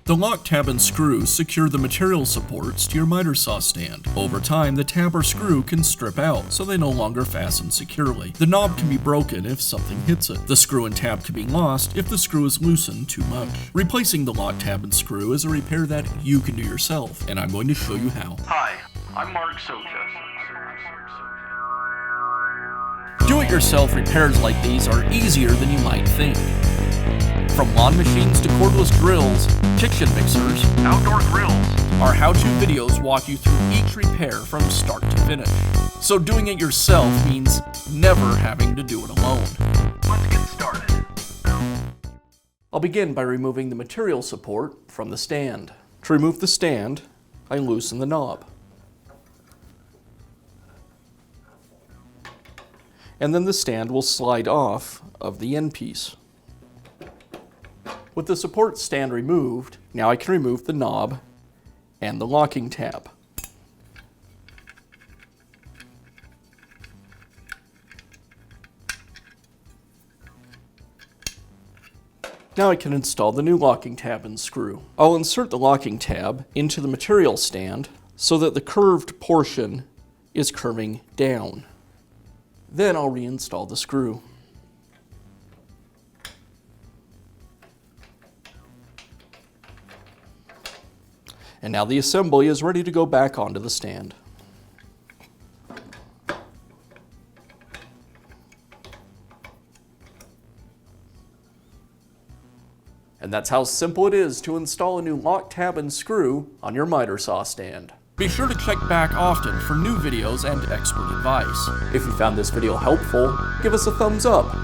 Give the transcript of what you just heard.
The lock tab and screw secure the material supports to your miter saw stand. Over time, the tab or screw can strip out, so they no longer fasten securely. The knob can be broken if something hits it. The screw and tab can be lost if the screw is loosened too much. Replacing the lock tab and screw is a repair that you can do yourself, and I'm going to show you how. Hi, I'm Mark Socha. Do-it-yourself repairs like these are easier than you might think. From lawn machines to cordless drills, kitchen mixers, Outdoor grills. our how-to videos walk you through each repair from start to finish. So doing it yourself means never having to do it alone. Let's get started. I'll begin by removing the material support from the stand. To remove the stand, I loosen the knob. And then the stand will slide off of the end piece. With the support stand removed, now I can remove the knob and the locking tab. Now I can install the new locking tab and screw. I'll insert the locking tab into the material stand so that the curved portion is curving down. Then I'll reinstall the screw. And now the assembly is ready to go back onto the stand. And that's how simple it is to install a new lock tab and screw on your miter saw stand. Be sure to check back often for new videos and expert advice. If you found this video helpful, give us a thumbs up